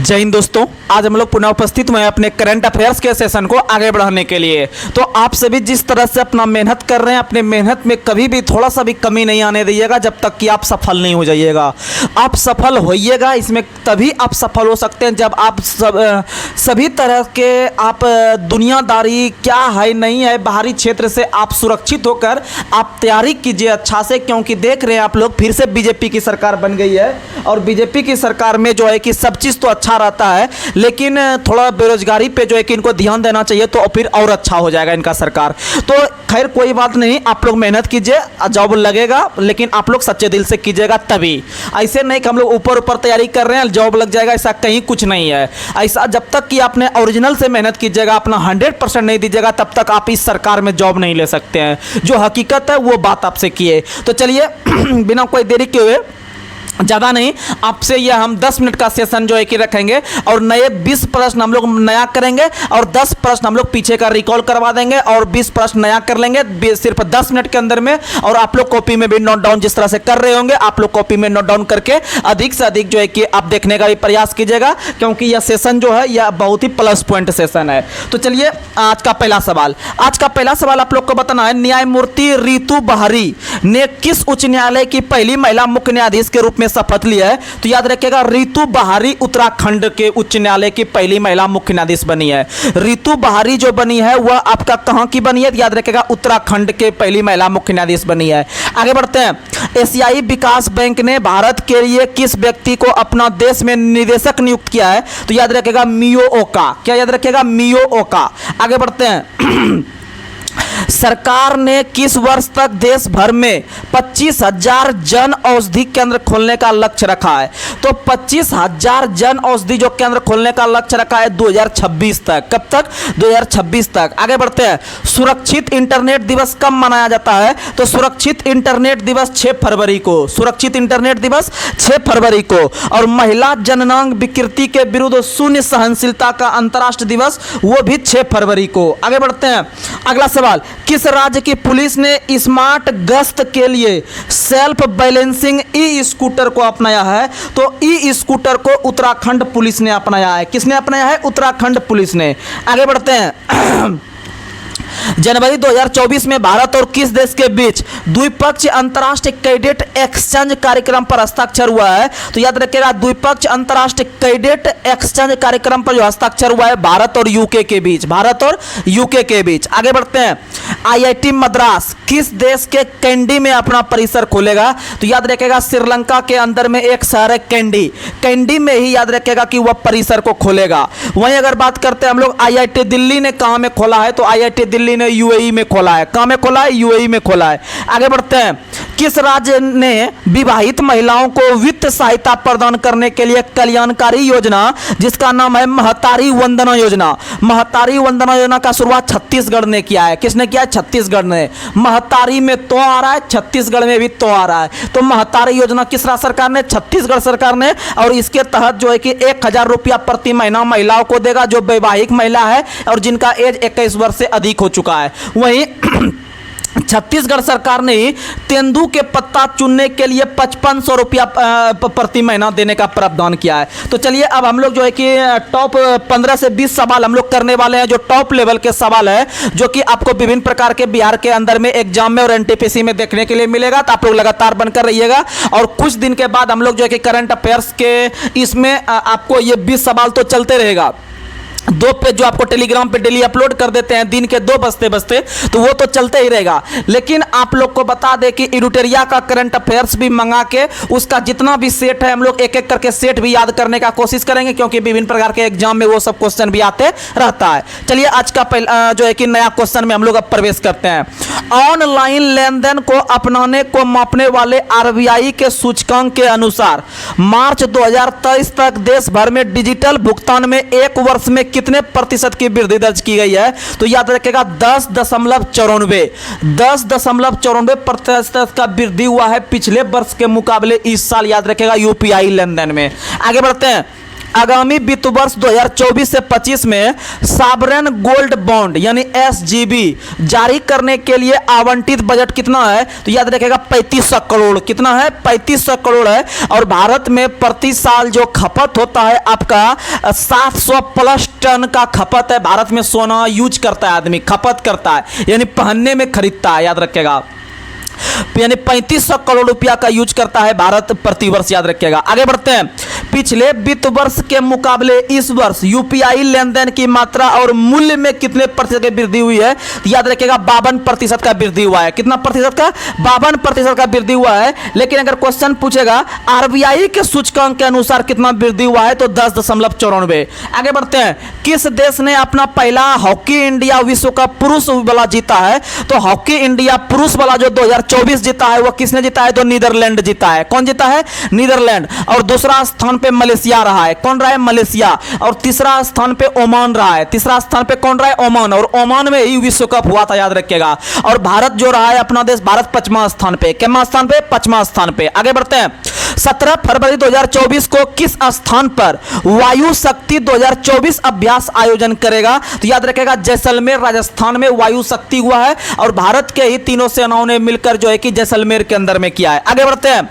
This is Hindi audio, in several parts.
जय हिंद दोस्तों, आज हम लोग पुनः उपस्थित हुए हैं अपने करंट अफेयर्स के सेशन को आगे बढ़ाने के लिए। तो आप सभी जिस तरह से अपना मेहनत कर रहे हैं, अपने मेहनत में कभी भी थोड़ा सा भी कमी नहीं आने दीजिएगा जब तक कि आप सफल नहीं हो जाइएगा। आप सफल होइएगा, इसमें तभी आप सफल हो सकते हैं जब आप सभी तरह के आप दुनियादारी क्या है नहीं है बाहरी क्षेत्र से आप सुरक्षित होकर आप तैयारी कीजिए अच्छा से, क्योंकि देख रहे हैं आप लोग फिर से बीजेपी की सरकार बन गई है और बीजेपी की सरकार में जो है कि सब चीज़ तो अच्छा रहता है, लेकिन थोड़ा बेरोजगारी पे जो है कि इनको ध्यान देना चाहिए तो फिर और अच्छा हो जाएगा इनका सरकार। तो खैर कोई बात नहीं, आप लोग मेहनत कीजिए, जॉब लगेगा, लेकिन आप लोग सच्चे दिल से कीजिएगा तभी। ऐसे नहीं कि हम लोग ऊपर ऊपर तैयारी कर रहे हैं जॉब लग जाएगा, ऐसा कहीं कुछ नहीं है। ऐसा जब तक कि आपने ओरिजिनल से मेहनत कीजिएगा, अपना 100% नहीं दीजिएगा, तब तक आप इस सरकार में जॉब नहीं ले सकते हैं। जो हकीकत है वो बात आपसे किए। तो चलिए बिना कोई देरी के हुए ज़्यादा नहीं, आपसे यह हम 10 मिनट का सेशन जो है कि रखेंगे और नए 20 प्रश्न हम लोग नया करेंगे और 10 प्रश्न हम लोग पीछे का रिकॉल करवा देंगे और 20 प्रश्न नया कर लेंगे सिर्फ 10 मिनट के अंदर में। और आप लोग कॉपी में भी नोट डाउन जिस तरह से कर रहे होंगे, आप लोग कॉपी में नोट डाउन करके अधिक से अधिक जो है कि आप देखने का भी प्रयास कीजिएगा, क्योंकि यह सेशन जो है यह बहुत ही प्लस पॉइंट सेशन है। तो चलिए आज का पहला सवाल आप लोग को बताना है, न्यायमूर्ति रितु बहारी ने किस उच्च न्यायालय की पहली महिला मुख्य न्यायाधीश के रूप में शपथ लिया है? तो याद रखिएगा, रितु बहारी उत्तराखंड के उच्च न्यायालय की पहली महिला मुख्य न्यायाधीश बनी है। रितु बहारी जो बनी है वह आपका कहां की बनी है? याद रखिएगा, उत्तराखंड के पहली महिला मुख्य न्यायाधीश बनी है। आगे बढ़ते हैं, एशियाई विकास बैंक ने भारत के लिए किस व्यक्ति को अपना देश में निदेशक नियुक्त किया है? तो याद रखिएगा मियो ओका। क्या याद रखिएगा? मियो ओका। आगे बढ़ते हैं, सरकार ने किस वर्ष तक देश भर में 25,000 जन औषधि केंद्र खोलने का लक्ष्य रखा है? तो 25,000 जन औषधि जो केंद्र खोलने का लक्ष्य रखा है 2026 तक। कब तक? 2026 तक। आगे बढ़ते हैं, सुरक्षित इंटरनेट दिवस कब मनाया जाता है? तो सुरक्षित इंटरनेट दिवस 6 फरवरी को। सुरक्षित इंटरनेट दिवस 6 फरवरी को। और महिला जननांग विकृति के विरुद्ध शून्य सहनशीलता का अंतर्राष्ट्रीय दिवस वो भी 6 फरवरी को। आगे बढ़ते हैं, अगला सवाल, किस राज्य की पुलिस ने स्मार्ट गश्त के लिए सेल्फ बैलेंसिंग ई स्कूटर को अपनाया है? तो ई स्कूटर को उत्तराखंड पुलिस ने अपनाया है। किसने अपनाया है? उत्तराखंड पुलिस ने। आगे बढ़ते हैं, जनवरी 2024 में भारत और किस देश के बीच द्विपक्षीय अंतर्राष्ट्रीय कैडेट एक्सचेंज कार्यक्रम पर हस्ताक्षर हुआ है? तो याद रखिएगा, द्विपक्षीय अंतर्राष्ट्रीय कैडेट एक्सचेंज कार्यक्रम पर जो हस्ताक्षर हुआ है भारत और यूके के बीच। भारत और यूके के बीच। आगे बढ़ते हैं, आईआईटी मद्रास किस देश के कैंडी में अपना परिसर खोलेगा? तो याद रखिएगा, श्रीलंका के अंदर में एक शहर है कैंडी। कैंडी में ही याद रखिएगा कि वह परिसर को खोलेगा। वहीं अगर बात करते हैं हम लोग आईआईटी दिल्ली ने कहां में खोला है? तो आईआईटी दिल्ली ने यूएई में खोला है। कहां में खोला है? यूएई में खोला है। आगे बढ़ते हैं, किस राज्य ने विवाहित महिलाओं को वित्त सहायता प्रदान करने के लिए कल्याणकारी योजना जिसका नाम है महतारी वंदना योजना? महतारी वंदना योजना का शुरुआत छत्तीसगढ़ ने किया है। किसने किया है? छत्तीसगढ़ ने। महतारी में तो आ रहा है, छत्तीसगढ़ में भी तो आ रहा है। तो महतारी योजना किस राज्य सरकार ने? छत्तीसगढ़ सरकार ने। और इसके तहत जो है कि 1,000 रुपया प्रति महीना महिलाओं को देगा जो वैवाहिक महिला है और जिनका एज 21 वर्ष से अधिक हो चुका है। वहीं छत्तीसगढ़ सरकार ने तेंदू के पत्ता चुनने के लिए 5500 रुपया प्रति महीना देने का प्रावधान किया है। तो चलिए अब हम लोग जो है कि टॉप 15 से 20 सवाल हम लोग करने वाले हैं, जो टॉप लेवल के सवाल है, जो कि आपको विभिन्न प्रकार के बिहार के अंदर में एग्जाम में और एनटीपीसी में देखने के लिए मिलेगा। तो आप लोग लगातार बनकर रहिएगा और कुछ दिन के बाद हम लोग जो है कि करंट अफेयर्स के इसमें आपको ये 20 सवाल तो चलते रहेगा। 2 पेज जो आपको टेलीग्राम पे डेली अपलोड कर देते हैं दिन के 2 बजते बजते, तो वो तो चलते ही रहेगा। लेकिन आप लोग को बता दें कि एडुटेरिया का करंट अफेयर्स भी मंगा के उसका जितना भी सेट है हम लोग एक एक करके सेट भी याद करने का कोशिश करेंगे, क्योंकि विभिन्न प्रकार के एग्जाम में वो सब क्वेश्चन भी आते रहता है। चलिए आज का पहला जो है कि नया क्वेश्चन में हम लोग अब प्रवेश करते हैं। ऑनलाइन लेन देन को अपनाने को मापने वाले आरबीआई के सूचकांक के अनुसार मार्च 2023 तक देश भर में डिजिटल भुगतान में एक वर्ष में कितने प्रतिशत की वृद्धि दर्ज की गई है? तो याद रखिएगा 10.94% का वृद्धि हुआ है पिछले वर्ष के मुकाबले इस साल। याद रखिएगा यूपीआई लेन देन में। आगे बढ़ते हैं, आगामी वित्त वर्ष 2024 से 25 में सॉवरेन गोल्ड बॉन्ड यानी एसजीबी जारी करने के लिए आवंटित बजट कितना है? तो याद रखिएगा 3500 करोड़। कितना है? 3500 करोड़ है। और भारत में प्रति साल जो खपत होता है आपका 700 प्लस टन का खपत है। भारत में सोना यूज करता है आदमी, खपत करता है, यानी पहनने में खरीदता है, याद रखिएगा। यानी 3500 करोड़ रुपया का यूज करता है भारत प्रतिवर्ष, याद रखिएगा। आगे बढ़ते हैं। पिछले वित्त वर्ष के मुकाबले इस वर्ष यूपीआई लेन देन की मात्रा और मूल्य में कितने प्रतिशत की वृद्धि हुई है? तो याद रखिएगा 52% का वृद्धि हुआ है। कितना प्रतिशत का? 52% का वृद्धि हुआ है। लेकिन अगर क्वेश्चन पूछेगा आरबीआई के सूचकांक के अनुसार कितना वृद्धि हुआ है, तो 10.94। आगे बढ़ते हैं। किस देश ने अपना पहला हॉकी इंडिया विश्व कप पुरुष वाला जीता है? तो हॉकी इंडिया पुरुष वाला जो 2024 जीता है वो किसने जीता है? तो नीदरलैंड जीता है। कौन जीता है? नीदरलैंड। और दूसरा स्थान पे मलेशिया रहा है। कौन रहा है? मलेशिया। और तीसरा स्थान पे ओमान रहा है। तीसरा स्थान पे कौन रहा है? ओमान। और ओमान में ही विश्व कप हुआ था, याद रखिएगा। और भारत जो रहा है अपना देश, भारत 5वां स्थान पे। कितना स्थान पे? 5वां स्थान पे। आगे बढ़ते हैं। 17 फरवरी 2024 को किस स्थान पर वायु शक्ति 2024 अभ्यास आयोजन करेगा? तो याद रखिएगा जैसलमेर राजस्थान में वायु शक्ति हुआ है। और भारत के ही तीनों सेनाओं ने मिलकर जो है कि जैसलमेर के अंदर में किया है। आगे बढ़ते हैं।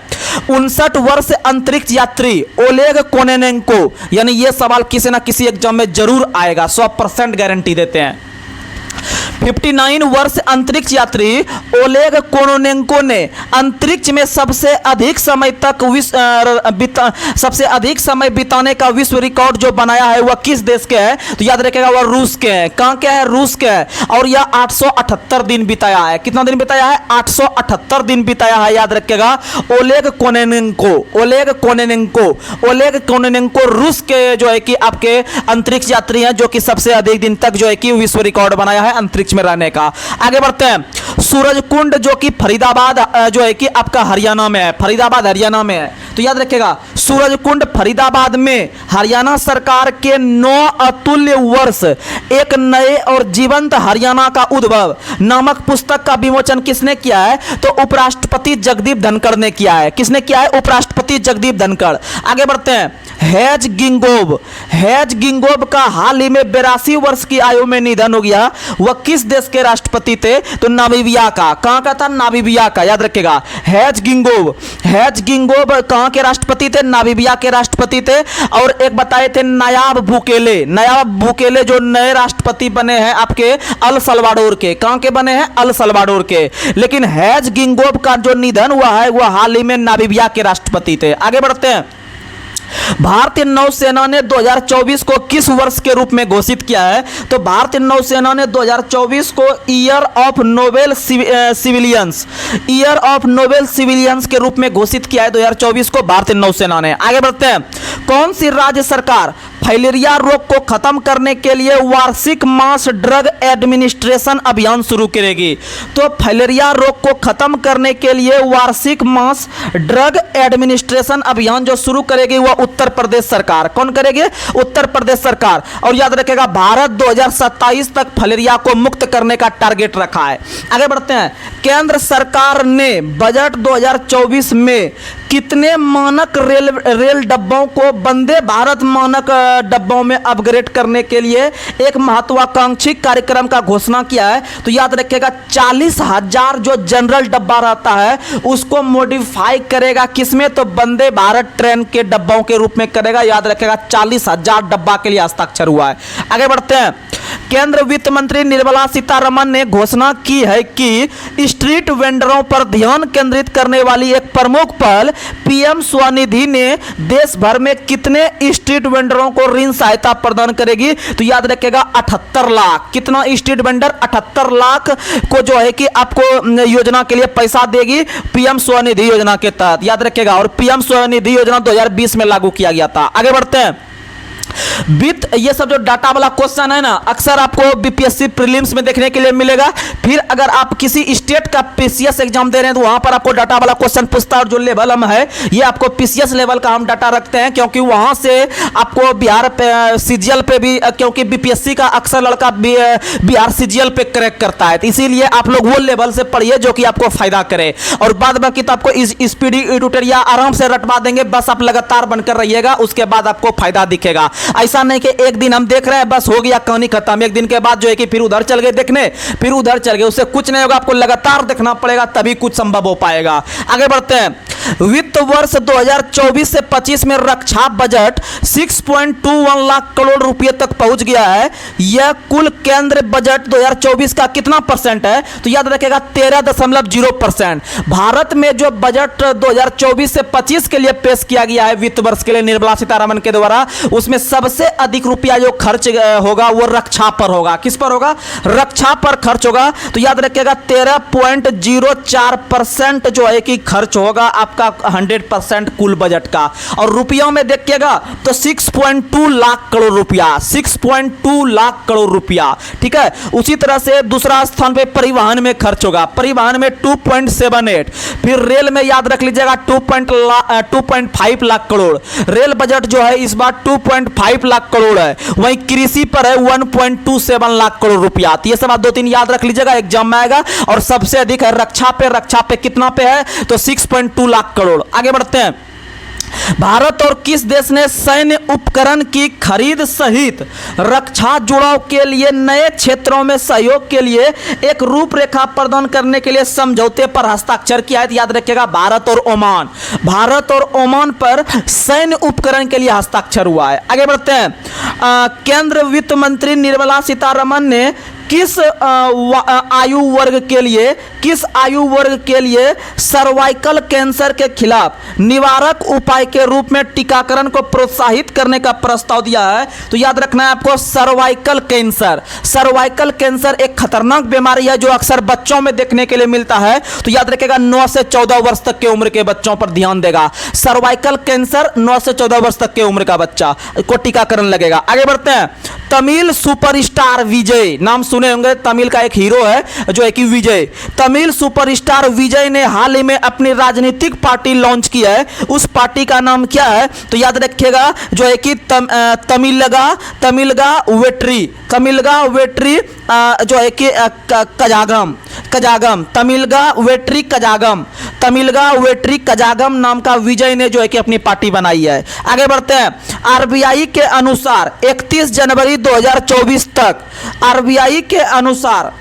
59 वर्ष अंतरिक्ष यात्री ओलेग कोनेनेंको, यानी यह सवाल किसी ना किसी एग्जाम में जरूर आएगा, 100% गारंटी देते हैं। 59 वर्ष अंतरिक्ष यात्री ओलेग कोनेनेंको ने अंतरिक्ष में सबसे अधिक समय बिताने का विश्व रिकॉर्ड जो बनाया है वह किस देश के है? तो याद रखिएगा वह रूस के हैं। कहां के है? रूस के है। और यह 878 दिन बिताया है। कितना दिन बिताया है? 878 दिन बिताया है, याद रखिएगा। ओलेग कोनेनेंको रूस के जो है कि आपके अंतरिक्ष यात्री हैं, जो कि सबसे अधिक दिन तक जो है कि विश्व रिकॉर्ड बनाया है अंतरिक्ष में रहने का। आगे बढ़ते हैं। सूरजकुंड जो कि फरीदाबाद जो है कि आपका हरियाणा में है। फरीदाबाद हरियाणा में है, तो याद रखिएगा सूरजकुंड फरीदाबाद में हरियाणा सरकार के 9 अतुल्य वर्ष एक नए और जीवंत हरियाणा का उद्भव नामक पुस्तक का विमोचन किसने किया है? तो उपराष्ट्रपति जगदीप धनखड़ ने किया है। किसने किया है? उपराष्ट्रपति जगदीप धनखड़। आगे बढ़ते हैं। हेज गिंगोब का हाल ही में 82 वर्ष की आयु में निधन हो गया। वह किस देश के राष्ट्रपति थे? तो नामीबिया का। कहां का था? नामीबिया का, याद रखिएगा। हेज गिंगोब कहां के राष्ट्रपति थे? नामीबिया के राष्ट्रपति थे। और एक बताए थे नायाब बुकेले जो नए राष्ट्रपति बने हैं आपके अल सल्वाडोर के। कहां के बने हैं? अल सल्वाडोर के। लेकिन हेज गिंगोब का जो निधन हुआ है वह हाल ही में नामीबिया के राष्ट्रपति थे। आगे बढ़ते हैं। भारतीय नौसेना ने 2024 को किस वर्ष के रूप में घोषित किया है? तो भारतीय नौसेना ने 2024 को ईयर ऑफ नोबेल सिविलियंस के रूप में घोषित किया है 2024 को भारतीय नौसेना ने। आगे बढ़ते हैं। कौन सी राज्य सरकार फाइलेरिया रोग को खत्म करने के लिए वार्षिक मास ड्रग एडमिनिस्ट्रेशन अभियान शुरू करेगी? तो फाइलेरिया रोग को खत्म करने के लिए वार्षिक मास ड्रग एडमिनिस्ट्रेशन अभियान जो शुरू करेगी वह उत्तर प्रदेश सरकार। कौन करेगी? उत्तर प्रदेश सरकार। और याद रखिएगा भारत 2027 तक फाइलेरिया को मुक्त करने का टारगेट रखा है। आगे बढ़ते हैं। केंद्र सरकार ने बजट 2024 में कितने मानक रेल डब्बों को वंदे भारत मानक डब्बों में अपग्रेड करने के लिए एक महत्वाकांक्षी कार्यक्रम का घोषणा किया है? तो याद रखिएगा 40,000 जो जनरल डब्बा रहता है उसको मॉडिफाई करेगा किसमें? तो वंदे भारत ट्रेन के डब्बों के रूप में करेगा। याद रखिएगा 40,000 डब्बा के लिए हस्ताक्षर हुआ है। आगे बढ़ते हैं। केंद्र वित्त मंत्री निर्मला सीतारमण ने घोषणा की है कि स्ट्रीट वेंडरों पर ध्यान केंद्रित करने वाली एक प्रमुख पहल पीएम स्वनिधि ने देश भर में कितने स्ट्रीट वेंडरों को ऋण सहायता प्रदान करेगी? तो याद रखिएगा 78 लाख। कितना स्ट्रीट वेंडर? 78 लाख को जो है कि आपको योजना के लिए पैसा देगी पीएम स्वनिधि योजना के तहत, याद रखिएगा। और पीएम स्वनिधि योजना 2020 में लागू किया गया था। आगे बढ़ते हैं। वित्त, ये सब जो डाटा वाला क्वेश्चन है ना, अक्सर आपको बीपीएससी प्रीलिम्स में देखने के लिए मिलेगा। फिर अगर आप किसी स्टेट का पीसीएस एग्जाम दे रहे हैं तो वहां पर आपको डाटा वाला क्वेश्चन पूछता है, और जो लेवल हम है ये आपको पीसीएस लेवल का हम डाटा रखते हैं, क्योंकि वहां से आपको बिहार पे सीजीएल पे भी, क्योंकि बीपीएससी का अक्सर लड़का बिहार सीजीएल पे क्रैक करता है, तो इसीलिए आप लोग वो लेवल से पढ़िए जो कि आपको फायदा करे। और बाद बाकी तो आपको स्पीडी एडिटोरिया आराम से रटवा देंगे, बस आप लगातार बनकर रहिएगा, उसके बाद आपको फायदा दिखेगा। ऐसा नहीं कि एक दिन हम देख रहे हैं बस हो गया कहानी खत्म, एक दिन के बाद जो है कि फिर उधर चल गए देखने, फिर उधर चल गए, उससे कुछ नहीं होगा। आपको लगातार देखना पड़ेगा, तभी कुछ संभव हो पाएगा। आगे बढ़ते हैं। वित्त वर्ष 2024 से 25 में रक्षा बजट 6.21 लाख करोड़ रुपए तक पहुंच गया है। यह कुल केंद्र बजट 2024 का कितना परसेंट है? तो याद रखिएगा 13.0%। भारत में जो बजट 2024 से 25 के लिए पेश किया गया है वित्त वर्ष के लिए निर्मला सीतारमण के द्वारा, उसमें सबसे अधिक रुपया जो खर्च होगा वो रक्षा पर होगा। किस पर होगा? रक्षा पर खर्च होगा। तो याद रखिएगा 13.04% जो है कि खर्च होगा आपका 100% कुल बजट का। और रुपयों में देखिएगा तो 6.2 लाख करोड़ रुपया, 6.2 लाख करोड़ रुपया। ठीक है। उसी तरह से दूसरा स्थान पे परिवहन में खर्च होगा, परिवहन में 2.78। फिर रेल में याद रख लीजिएगा 2.5 लाख करोड़। रेल बजट जो है इस बार 2.5 लाख करोड़ है। वहीं कृषि पर है 1.27 लाख करोड़ रुपया। तो ये सब आप 2-3 याद रख लीजिएगा, एग्जाम में आएगा। और सबसे अधिक है रक्षा पे, रक्षा पे कितना पे है? तो 6.2 लाख करोड़। आगे बढ़ते हैं। भारत और किस देश ने सैन्य उपकरण की खरीद सहित रक्षा जुड़ाव के लिए नए क्षेत्रों में सहयोग के लिए एक रूपरेखा प्रदान करने के लिए समझौते पर हस्ताक्षर किया है? याद रखिएगा भारत और ओमान, भारत और ओमान पर सैन्य उपकरण के लिए हस्ताक्षर हुआ है। आगे बढ़ते हैं। केंद्र वित्त मंत्री निर्मला सीतारमण ने किस आयु वर्ग के लिए सर्वाइकल कैंसर के खिलाफ निवारक उपाय के रूप में टीकाकरण को प्रोत्साहित करने का प्रस्ताव दिया है? तो याद रखना है आपको सर्वाइकल कैंसर। सर्वाइकल कैंसर एक खतरनाक बीमारी है जो अक्सर बच्चों में देखने के लिए मिलता है। तो याद रखिएगा 9 से 14 वर्ष तक के उम्र के बच्चों पर ध्यान देगा। सर्वाइकल कैंसर 9 से 14 वर्ष तक के उम्र का बच्चा को टीकाकरण लगेगा। आगे बढ़ते हैं। तमिल सुपरस्टार विजय, नाम सुने होंगे, तमिल का एक हीरो है जो है कि विजय। तमिल सुपरस्टार विजय ने हाल ही में अपनी राजनीतिक पार्टी लॉन्च की है। उस पार्टी का नाम क्या है? तो याद रखिएगा जो है कि तमिलगा वेट्री जो है कि कजागम तमिलगा वेट्री कजागम नाम का विजय ने जो है कि अपनी पार्टी बनाई है। आगे बढ़ते हैं। आरबीआई के अनुसार 31 जनवरी 2024 तक आरबीआई के अनुसार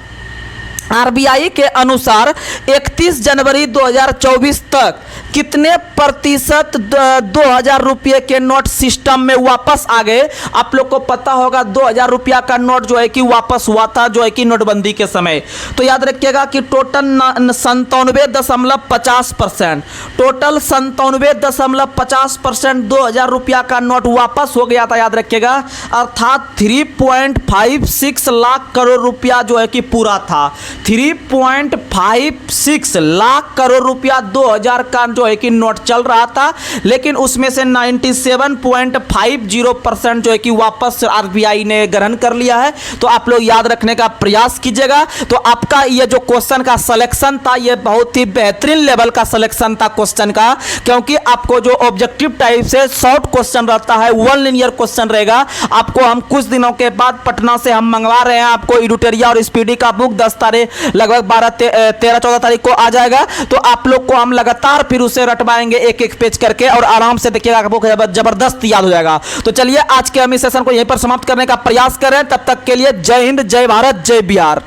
31 जनवरी 2024 तक कितने प्रतिशत 2000 रुपये के नोट सिस्टम में वापस आ गए? आप लोग को पता होगा 2000 रुपया का नोट जो है कि वापस हुआ था जो है कि नोटबंदी के समय। तो याद रखिएगा कि टोटल 97.50%, टोटल 97.50% 2000 रुपया का नोट वापस हो गया था। याद रखिएगा, अर्थात 3.56 लाख करोड़ रुपया जो है कि पूरा था। 3.56 लाख करोड़ रुपया 2000 का जो है कि नोट चल रहा था, लेकिन उसमें से 97.50% जो है कि वापस आरबीआई ने ग्रहण कर लिया है। तो आप लोग याद रखने का प्रयास कीजिएगा। तो आपका ये जो क्वेश्चन का सिलेक्शन था ये बहुत ही बेहतरीन लेवल का सिलेक्शन था क्वेश्चन का, क्योंकि आपको जो ऑब्जेक्टिव टाइप से शॉर्ट क्वेश्चन रहता है, वन लिनियर क्वेश्चन रहेगा। आपको हम कुछ दिनों के बाद पटना से हम मंगवा रहे हैं आपको एडिटोरिया और स्पीडी का बुक 10 तारीख लगभग 13-14 तारीख को आ जाएगा। तो आप लोग को हम लगातार फिर उसे रटवाएंगे एक एक पेज करके, और आराम से देखिएगा आपको जबरदस्त याद हो जाएगा। तो चलिए आज के हम इस सेशन को यहीं पर समाप्त करने का प्रयास करें। तब तक के लिए जय हिंद, जय भारत, जय बिहार।